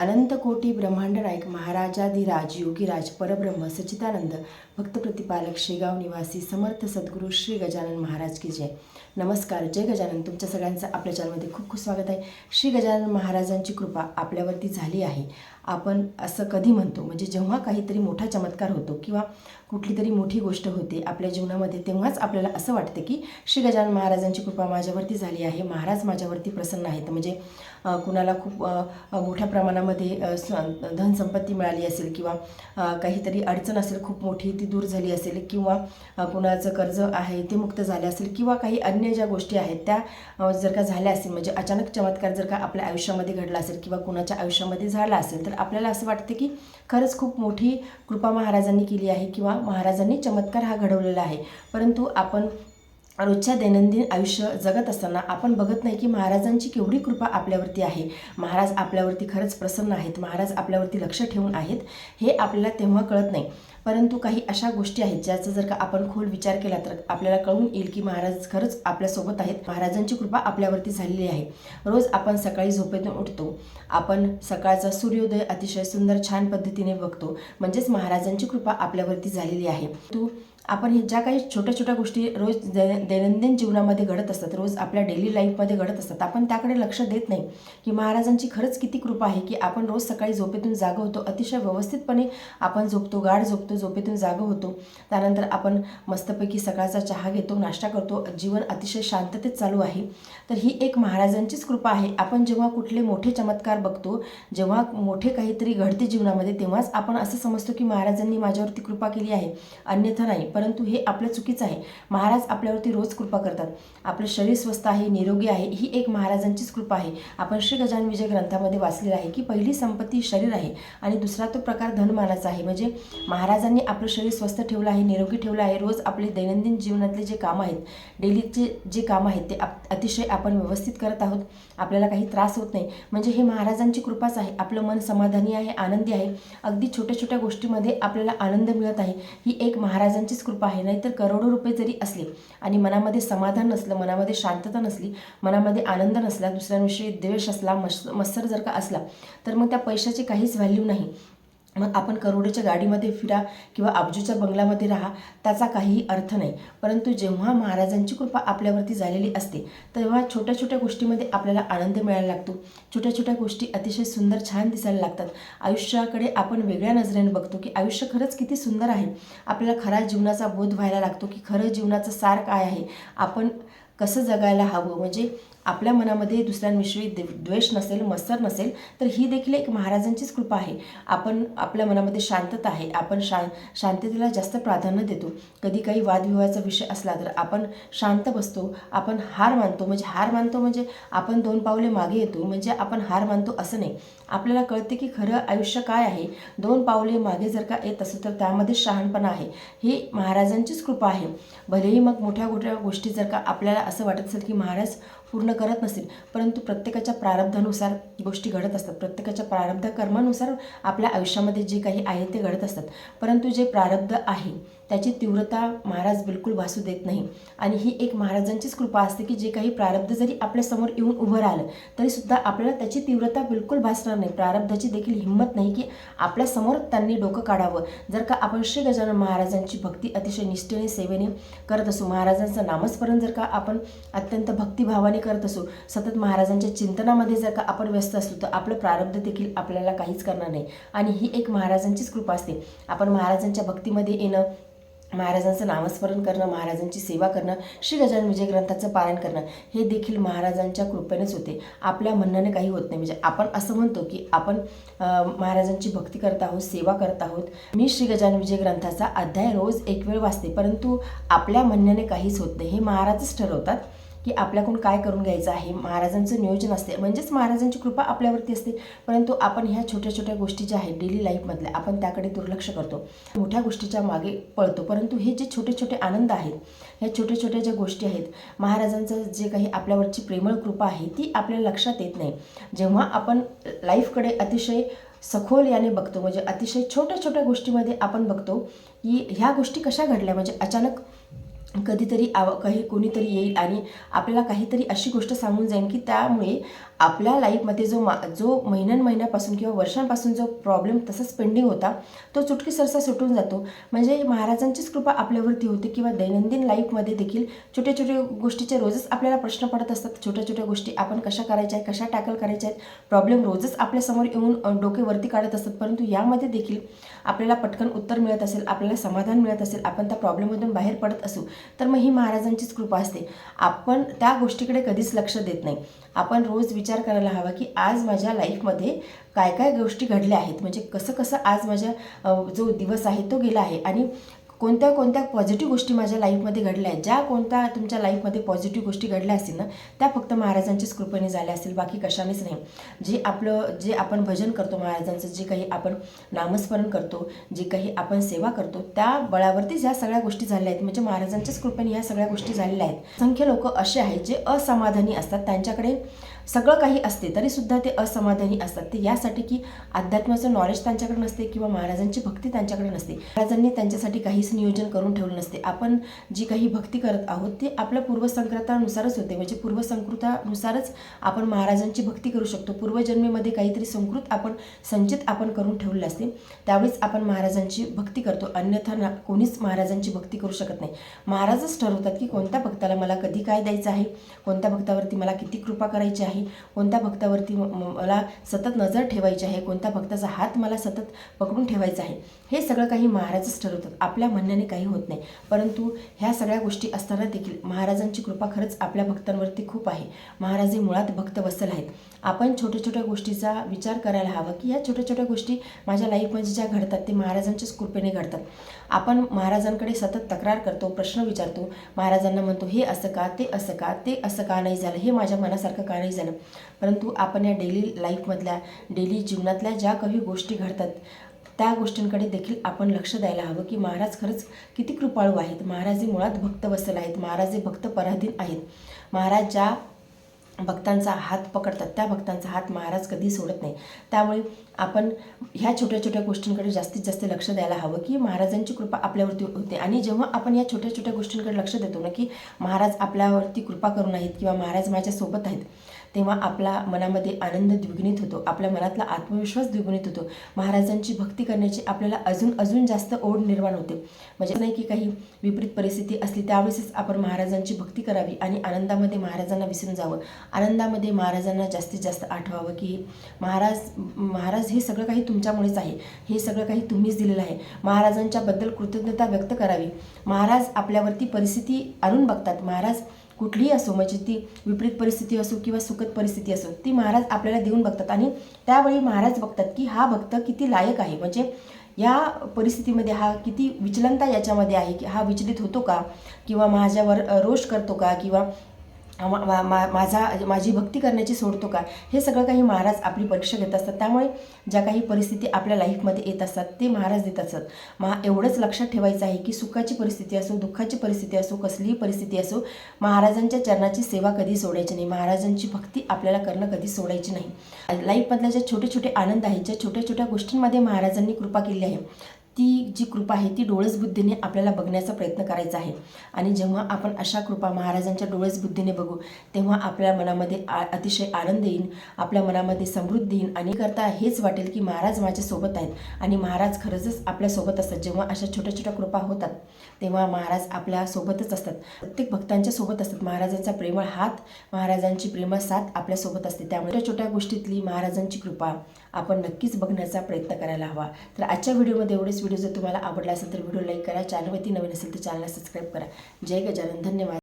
अनंत कोटी ब्रह्मांड नायक महाराजाधिराज योगीराज परब्रह्म सच्चिदानंद भक्त प्रतिपालक शेगाव निवासी समर्थ सद्गुरू श्री गजानन महाराज की जय. नमस्कार. जय गजानन. तुमच्या सगळ्यांचं आपल्या चॅनलमध्ये खूप खूप स्वागत आहे. श्री गजानन महाराजांची कृपा आपल्यावरती झाली आहे. आपण असं कधी म्हणतो, म्हणजे जेव्हा काहीतरी मोठा चमत्कार होतो किंवा कुठली तरी मोठी गोष्ट होते आपल्या जीवनामध्ये, तेव्हाच आपल्याला असं वाटतं की श्री गजानन महाराजांची कृपा माझ्यावरती झाली आहे, महाराज माझ्यावरती प्रसन्न आहेत. म्हणजे कुणाला खूप मोठ्या प्रमाणामध्ये धनसंपत्ती मिळाली असेल किंवा काहीतरी अडचण असेल खूप मोठी, ती दूर झाली असेल किंवा कुणाचं कर्ज आहे ते मुक्त झाले असेल किंवा काही अन्य ज्या गोष्टी आहेत त्या जर का झाल्या असेल, म्हणजे अचानक चमत्कार जर का आपल्या आयुष्यामध्ये घडला असेल किंवा कुणाच्या आयुष्यामध्ये झाला असेल, तर आपल्याला असं वाटतं की खरंच खूप मोठी कृपा महाराजांनी केली आहे किंवा महाराजांनी चमत्कार हा घडवलेला आहे. परंतु आपण रोजच्या दैनंदिन आयुष्य जगत असताना आपण बघत नाही की महाराजांची केवढी कृपा आपल्यावरती आहे. महाराज आपल्यावरती खरंच प्रसन्न आहेत, महाराज आपल्यावरती लक्ष ठेवून आहेत, हे आपल्याला तेव्हा कळत नाही. परंतु काही अशा गोष्टी आहेत ज्याचा जर का आपण खोल विचार केला तर आपल्याला कळून येईल की महाराज खरंच आपल्यासोबत आहेत, महाराजांची कृपा आपल्यावरती झालेली आहे. रोज आपण सकाळी झोपेतून उठतो, आपण सकाळचा सूर्योदय अतिशय सुंदर छान पद्धतीने बघतो, म्हणजेच महाराजांची कृपा आपल्यावरती झालेली आहे. आपण ज्या काही छोट्या छोट्या गोष्टी रोज दैनंदिन जीवनामध्ये घडत असतात, रोज आपल्या डेली लाईफमध्ये घडत असतात, आपण त्याकडे लक्ष देत नाही की महाराजांची खरंच किती कृपा आहे की आपण रोज सकाळी झोपेतून जागं होतो, अतिशय व्यवस्थितपणे आपण झोपतो, गाढ झोपतो, झोपेतून जागं होतो. त्यानंतर आपण मस्तपैकी सकाळचा चहा घेतो, नाश्ता करतो, जीवन अतिशय शांततेत चालू आहे. तर ही एक महाराजांचीच कृपा आहे. आपण जेव्हा कुठले मोठे चमत्कार बघतो, जेव्हा मोठे काहीतरी घडते जीवनामध्ये, तेव्हाच आपण असं समजतो की महाराजांनी माझ्यावरती कृपा केली आहे, अन्यथा नाही. परंतु हे आपलं चुकीचं आहे. महाराज आपल्यावरती रोज कृपा करतात. आपलं शरीर स्वस्थ आहे, निरोगी आहे, ही एक महाराजांचीच कृपा आहे. आपण श्री गजानन विजय ग्रंथामध्ये वाचलेलं आहे की पहिली संपत्ती शरीर आहे आणि दुसरा तो प्रकार धनमानाचा आहे. म्हणजे महाराजांनी आपलं शरीर स्वस्थ ठेवलं आहे, निरोगी ठेवलं आहे. रोज आपले दैनंदिन जीवनातले जे कामं आहेत, डेलीचे जे कामं आहेत, ते अतिशय आपण व्यवस्थित करत आहोत, आपल्याला काही त्रास होत नाही. म्हणजे हे महाराजांची कृपाच आहे. आपलं मन समाधानी आहे, आनंदी आहे. अगदी छोट्या छोट्या गोष्टीमध्ये आपल्याला आनंद मिळत आहे, ही एक महाराजांचीच कृपा आहे. नाहीतर करोडो रुपये जरी असले आणि मनामध्ये समाधान नसलं, मनामध्ये शांतता नसली, मनामध्ये आनंद नसला, दुसऱ्यांविषयी द्वेष असला, मत्सर जर का असला, तर मग त्या पैशाची काहीच व्हॅल्यू नाही. मग आपण करोडोच्या गाडीमध्ये फिरा किंवा अब्जूच्या बंगल्यामध्ये राहा, त्याचा काहीही अर्थ नाही. परंतु जेव्हा महाराजांची कृपा आपल्यावरती झालेली असते, तेव्हा छोट्या छोट्या गोष्टीमध्ये आपल्याला आनंद मिळायला लागतो, छोट्या छोट्या गोष्टी अतिशय सुंदर छान दिसायला लागतात. आयुष्याकडे आपण वेगळ्या नजरेने बघतो की आयुष्य खरंच किती सुंदर आहे. आपल्याला खरा जीवनाचा बोध व्हायला लागतो की खरं जीवनाचं सार काय आहे, आपण कसं जगायला हवं. म्हणजे आपल्या मनामध्ये दुसऱ्यांविषयी द्वेष नसेल, मत्सर नसेल, तर ही देखील एक महाराजांचीच कृपा आहे. आपण आपल्या मनामध्ये शांतता आहे, आपण शांततेला जास्त प्राधान्य देतो. कधी काही वादविवादाचा विषय असला तर आपण शांत बसतो, आपण हार मानतो. म्हणजे आपण 2 पावले मागे येतो, म्हणजे आपण हार मानतो असं नाही. आपल्याला कळते की खरं आयुष्य काय आहे. 2 पावले मागे जर का येत असेल तर त्यामध्ये शहाणपणा आहे. ही महाराजांचीच कृपा आहे. भलेही मग मोठ्या मोठ्या गोष्टी जर का आपल्याला असं वाटत असेल की महाराज पूर्ण करत नसेल, परंतु प्रत्येकाच्या प्रारब्धानुसार गोष्टी घडत असतात. प्रत्येकाच्या प्रारब्ध कर्मानुसार आपल्या आयुष्यामध्ये जे काही आहे ते घडत असतात. परंतु जे प्रारब्ध आहे त्याची तीव्रता महाराज बिलकुल भासू देत नाही. आणि ही एक महाराजांचीच कृपा असते की जे काही प्रारब्ध जरी आपल्यासमोर येऊन उभं राहिलं तरीसुद्धा आपल्याला त्याची तीव्रता बिलकुल भासणार नाही. प्रारब्धाची देखील हिंमत नाही की आपल्यासमोर त्यांनी डोकं काढावं. जर का आपण श्री गजानन महाराजांची भक्ती अतिशय निष्ठेने, सेवेने करत असू, महाराजांचं नामस्मरण जर का आपण अत्यंत भक्तिभावाने करत असू, सतत महाराजांच्या चिंतनामध्ये जर का आपण व्यस्त असलो, तर आपलं प्रारब्ध देखील आपल्याला काहीच करणार नाही. आणि ही एक महाराजांचीच कृपा असते. आपण महाराजांच्या भक्तीमध्ये येणं, महाराजांचं नामस्मरण करणं, महाराजांची सेवा करणं, श्री गजानन विजय ग्रंथाचं पारायण करणं, हे देखील महाराजांच्या कृपेनेच होते. आपल्या म्हणण्याने काही होत नाही. म्हणजे आपण असं म्हणतो की आपण महाराजांची भक्ती करत आहोत, सेवा करत आहोत. मी श्री गजानन विजय ग्रंथाचा अध्याय रोज 1 वेळ वाचते, परंतु आपल्या म्हणण्याने काहीच होत नाही. हे महाराजच ठरवतात की आपल्याकडून काय करून घ्यायचं आहे. महाराजांचं नियोजन असते, म्हणजेच महाराजांची कृपा आपल्यावरती असते. परंतु आपण ह्या छोट्या छोट्या गोष्टी ज्या आहेत डेली लाईफमधल्या, आपण त्याकडे दुर्लक्ष करतो, मोठ्या गोष्टीच्या मागे पळतो. परंतु हे जे छोटे छोटे आनंद आहेत, ह्या छोट्या छोट्या ज्या गोष्टी आहेत, महाराजांचं जे काही आपल्यावरची प्रेमळ कृपा आहे ती आपल्या लक्षात येत नाही. जेव्हा आपण लाईफकडे अतिशय सखोल याने बघतो, म्हणजे अतिशय छोट्या छोट्या गोष्टीमध्ये आपण बघतो की ह्या गोष्टी कशा घडल्या. म्हणजे अचानक कधीतरी कोणीतरी येईल आणि आपल्याला काहीतरी अशी गोष्ट सांगून जाईल की त्यामुळे आपल्या लाईफमध्ये जो महिन्यापासून किंवा वर्षांपासून जो प्रॉब्लेम तसाच पेंडिंग होता तो चुटकी सरसा सुटून जातो. म्हणजे महाराजांचीच कृपा आपल्यावरती होते. किंवा दैनंदिन लाईफमध्ये देखील छोट्या छोट्या गोष्टीचे रोजच आपल्याला प्रश्न पडत असतात. छोट्या छोट्या गोष्टी आपण कशा करायच्या आहेत, कशा टॅकल करायच्या आहेत, प्रॉब्लेम रोजच आपल्यासमोर येऊन डोकेवरती काढत असतात. परंतु यामध्ये देखील आपल्याला पटकन उत्तर मिळत असेल, आपल्याला समाधान मिळत असेल, आपण त्या प्रॉब्लेममधून बाहेर पडत असू, तर मग ही महाराजांचीच कृपा असते. आपण त्या गोष्टीकडे कधीच लक्ष देत नाही. आपण रोज विचार करायला हवा की आज माझ्या लाईफमध्ये काय काय गोष्टी घडल्या आहेत, म्हणजे कसं कसं आज माझ्या जो दिवस आहे तो गेला आहे, आणि कोणत्या कोणत्या पॉझिटिव्ह गोष्टी माझ्या लाईफमध्ये घडल्या आहेत. ज्या कोणत्या तुमच्या लाईफमध्ये पॉझिटिव्ह गोष्टी घडल्या असतील ना, त्या फक्त महाराजांच्याच कृपेने झाल्या असतील, बाकी कशानेच नाही. जे आपण भजन करतो महाराजांचं, जे काही आपण नामस्मरण करतो, जे काही आपण सेवा करतो, त्या बळावरतीच ह्या सगळ्या गोष्टी झाल्या आहेत. म्हणजे महाराजांच्याच कृपेने ह्या सगळ्या गोष्टी झालेल्या आहेत. असंख्य लोक असे आहेत जे असमाधानी असतात. त्यांच्याकडे सगळं काही असते तरीसुद्धा ते असमाधानी असतात. ते यासाठी की अध्यात्माचं नॉलेज त्यांच्याकडे नसते किंवा महाराजांची भक्ती त्यांच्याकडे नसते. महाराजांनी त्यांच्यासाठी काहीच नियोजन करून ठेवलं नसते. आपण जी काही भक्ती करत आहोत ती आपल्या पूर्वसंकृतानुसारच होते. म्हणजे पूर्वसंकृतानुसारच आपण महाराजांची भक्ती करू शकतो. पूर्वजन्मेमध्ये काहीतरी संस्कृत संचित आपण करून ठेवले असते, त्यावेळीच आपण महाराजांची भक्ती करतो. अन्यथा कोणीच महाराजांची भक्ती करू शकत नाही. महाराजच ठरवतात की कोणत्या भक्ताला मला कधी काय द्यायचं आहे, कोणत्या भक्तावरती मला किती कृपा करायची आहे, कोणत्या भक्तावरती मला सतत नजर ठेवायची आहे, कोणत्या भक्ताचा हात मला सतत पकडून ठेवायचा आहे, हे सगळं काही महाराजच ठरवतात. आपल्या म्हणण्याने काही होत नाही. परंतु ह्या सगळ्या गोष्टी असताना देखील महाराजांची कृपा खरंच आपल्या भक्तांवरती खूप आहे. महाराज हे मुळात भक्तवत्सल आहेत. आपण छोट्या छोट्या गोष्टीचा विचार करायला हवा की ह्या छोट्या छोट्या गोष्टी माझ्या लाईफमध्ये ज्या घडतात ते महाराजांच्याच कृपेने घडतात. आपण महाराजांकडे सतत तक्रार करतो, प्रश्न विचारतो, महाराजांना म्हणतो हे असं का, ते असं का, ते असं का नाही झालं, हे माझ्या मनासारखं का नाही झालं. परंतु आपण या डेली लाईफमधल्या, डेली जीवनातल्या ज्या काही गोष्टी घडतात त्या गोष्टींकडे देखील आपण लक्ष द्यायला हवं की महाराज खरंच किती कृपाळू आहेत. महाराज हे मुळात भक्तवत्सल आहेत. महाराज हे भक्त पराधीन आहेत. महाराज ज्या भक्तांचा हात पकडतात त्या भक्तांचा हात महाराज कधी सोडत नाही. त्यामुळे आपण ह्या छोट्या छोट्या गोष्टींकडे जास्तीत जास्त लक्ष द्यायला हवं की महाराजांची कृपा आपल्यावरती होते. आणि जेव्हा आपण या छोट्या छोट्या गोष्टींकडे लक्ष देतो ना की महाराज आपल्यावरती कृपा करून आहेत किंवा महाराज माझ्यासोबत आहेत, तेव्हा आपल्या मनामध्ये आनंद द्विगुणित होतो, आपल्या मनातला आत्मविश्वास द्विगुणित होतो. महाराजांची भक्ती करण्याची आपल्याला अजून जास्त ओढ निर्माण होते. म्हणजे नाही की काही विपरीत परिस्थिती असली त्यावेळेसच आपण महाराजांची भक्ती करावी आणि आनंदामध्ये महाराजांना विसरून जावं. आनंदामध्ये महाराजांना जास्तीत जास्त आठवावं की महाराज हे सगळं काही तुमच्यामुळेच आहे, हे सगळं काही तुम्हीच दिलेलं आहे. महाराजांच्याबद्दल कृतज्ञता व्यक्त करावी. महाराज आपल्यावरती परिस्थिती आणून बघतात. महाराज कुठलीही असो, म्हणजे ती विपरीत परिस्थिती असो किंवा सुखद परिस्थिती असो, ती महाराज आपल्याला देऊन बघतात. आणि त्यावेळी महाराज बघतात की हा भक्त किती लायक आहे, म्हणजे या परिस्थितीमध्ये हा किती विचलनता याच्यामध्ये आहे, की हा विचलित होतो का, किंवा माझ्यावर रोष करतो का, किंवा माझी भक्ती करण्याची सोडतो का, हे सगळं काही महाराज आपली परीक्षा घेत असतात. त्यामुळे ज्या काही परिस्थिती आपल्या लाईफमध्ये येत असतात ते महाराज देत असतात. एवढंच लक्षात ठेवायचं आहे की सुखाची परिस्थिती असो, दुःखाची परिस्थिती असो, कसलीही परिस्थिती असो, महाराजांच्या चरणाची सेवा कधी सोडायची नाही. महाराजांची भक्ती आपल्याला करणं कधी सोडायची नाही. लाईफमधल्या ज्या छोटे छोटे आनंद आहेत, ज्या छोट्या छोट्या गोष्टींमध्ये महाराजांनी कृपा केली आहे, ती जी कृपा आहे ती डोळस बुद्धीने आपल्याला बघण्याचा प्रयत्न करायचा आहे. आणि जेव्हा आपण अशा कृपा महाराजांच्या डोळस बुद्धीने बघू तेव्हा आपल्या मनामध्ये अतिशय आनंद येईल, आपल्या मनामध्ये समृद्धी येईल, आणि करता हेच वाटेल की महाराज माझ्यासोबत आहेत आणि महाराज खरंच आपल्यासोबत असतात. जेव्हा अशा छोट्या छोट्या कृपा होतात तेव्हा महाराज आपल्यासोबतच असतात, प्रत्येक भक्तांच्या सोबत असतात. महाराजांचा प्रेमळ हात, महाराजांची प्रेमळ साथ आपल्यासोबत असते. त्यामुळे छोट्या गोष्टीतली महाराजांची कृपा आपण नक्कीच बघण्याचा प्रयत्न करायला हवा. तर आजच्या व्हिडिओमध्ये एवढेच. व्हिडिओ जर तुम्हाला आवडला असेल तर व्हिडिओ लाईक करा, चॅनलवरती नवीन असेल तर चॅनलला सबस्क्राईब करा. जय गजानन. धन्यवाद.